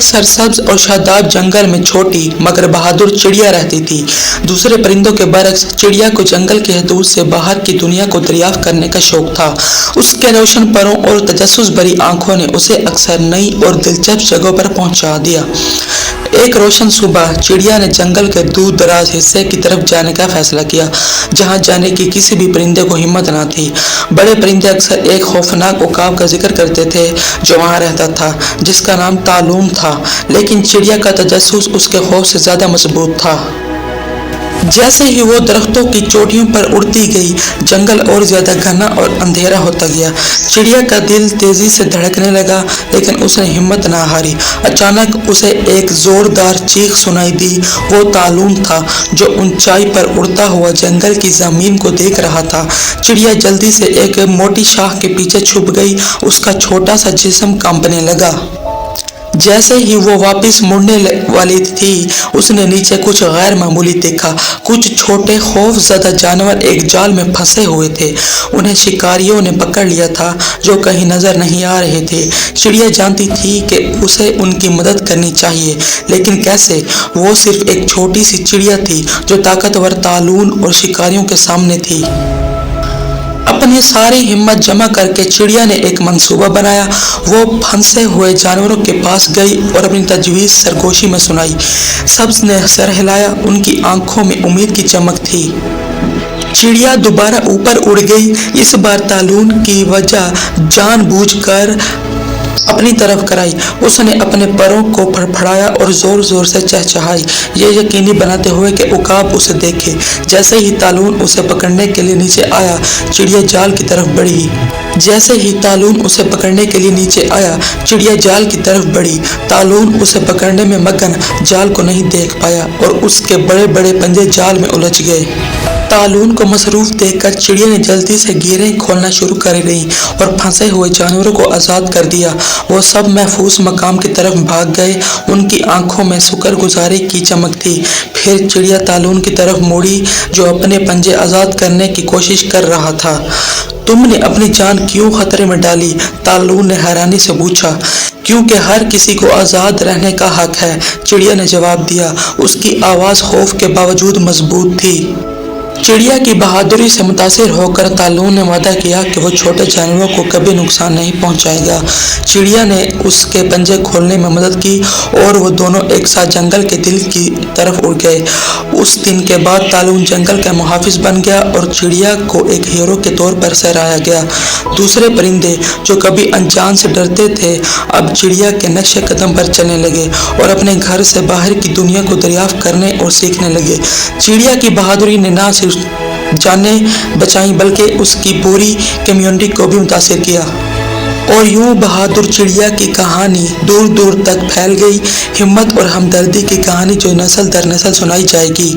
सरसब्ज और शादाब जंगल में छोटी मगर बहादुर चिड़िया रहती थी। दूसरे परिंदों के बरक्स चिड़िया को जंगल की हदूद से बाहर की दुनिया को दरियाफ्त करने का शौक था। उसके रोशन परों और तजस्सुस भरी आंखों ने उसे अक्सर नई और दिलचस्प जगहों पर पहुंचा दिया। एक रोशन सुबह चिड़िया ने जंगल के दूर दराज हिस्से की तरफ जाने का फैसला किया, जहां जाने की किसी भी परिंदे को हिम्मत न थी। बड़े परिंदे अक्सर एक खौफनाक उकाब का जिक्र करते थे जो वहां रहता था, जिसका नाम तालून था, लेकिन चिड़िया का तजस्सुस उसके खौफ से ज्यादा मजबूत था। जैसे ही वो दरख्तों की चोटियों पर उड़ती गई, जंगल और ज्यादा घना और अंधेरा होता गया। चिड़िया का दिल तेजी से धड़कने लगा, लेकिन उसने हिम्मत ना हारी। अचानक उसे एक जोरदार चीख सुनाई दी। वो तालून था जो ऊंचाई पर उड़ता हुआ जंगल की जमीन को देख रहा था। चिड़िया जल्दी से एक मोटी शाख के पीछे छुप गई। उसका छोटा सा जिस्म कांपने लगा। जैसे ही वो वापस मुड़ने वाली थी, उसने नीचे कुछ गैर मामूली देखा। कुछ छोटे खौफजदा जानवर एक जाल में फंसे हुए थे। उन्हें शिकारियों ने पकड़ लिया था, जो कहीं नजर नहीं आ रहे थे। चिड़िया जानती थी कि उसे उनकी मदद करनी चाहिए, लेकिन कैसे? वो सिर्फ एक छोटी सी चिड़िया थी जो ताकतवर तालून और शिकारियों के सामने थी। अपनी सारी हिम्मत जमा करके चिड़िया ने एक मंसूबा बनाया। वो फंसे हुए जानवरों के पास गई और अपनी तजवीज़ सरगोशी में सुनाई। सब ने सर हिलाया। उनकी आंखों में उम्मीद की चमक थी। चिड़िया दोबारा ऊपर उड़ गई। इस बार तालून की वजह जानबूझकर अपनी तरफ कराई। उसने अपने परों को फड़फड़ाया और जोर जोर से चहचहाई, ये यकीनी बनाते हुए कि उकाब उसे देखे। जैसे ही तालून उसे पकड़ने के लिए नीचे आया, चिड़िया जाल की तरफ बढ़ी। चिड़िया जाल की तरफ बढ़ी। तालून उसे पकड़ने में मगन जाल को नहीं देख पाया और उसके बड़े बड़े पंजे जाल में उलझ गए। तालून को मसरूफ देखकर चिड़िया ने जल्दी से गिरें खोलना शुरू कर दी और फंसे हुए जानवरों को आज़ाद कर दिया। वो सब महफूज मकाम की तरफ भाग गए। उनकी आंखों में शुक्रगुजारी की चमक थी। फिर चिड़िया तालून की तरफ मुड़ी, जो अपने पंजे आज़ाद करने की कोशिश कर रहा था। तुमने अपनी जान क्यों खतरे में डाली? तालून ने हैरानी से पूछा। क्योंकि हर किसी को आज़ाद रहने का हक है, चिड़िया ने जवाब दिया। उसकी आवाज़ खौफ के बावजूद मजबूत थी। चिड़िया की बहादुरी से मुतासिर होकर तालून ने वादा किया कि वो छोटे जानवरों को कभी नुकसान नहीं पहुंचाएगा। चिड़िया ने उसके पंजे खोलने में मदद की और वो दोनों एक साथ जंगल के दिल की तरफ उड़ गए। उस दिन के बाद तालून जंगल का मुहाफिज बन गया और चिड़िया को एक हीरो के तौर पर सराहा गया। दूसरे परिंदे जो कभी अनजान से डरते थे, अब चिड़िया के नक्शे कदम पर चलने लगे और अपने घर से बाहर की दुनिया को दरियाफ्त करने और सीखने लगे। चिड़िया की बहादुरी ने ना सिर्फ जाने बचाई बल्कि उसकी पूरी कम्युनिटी को भी मुतासिर किया। और यूं बहादुर चिड़िया की कहानी दूर दूर तक फैल गई। हिम्मत और हमदर्दी की कहानी जो नस्ल दर नस्ल सुनाई जाएगी।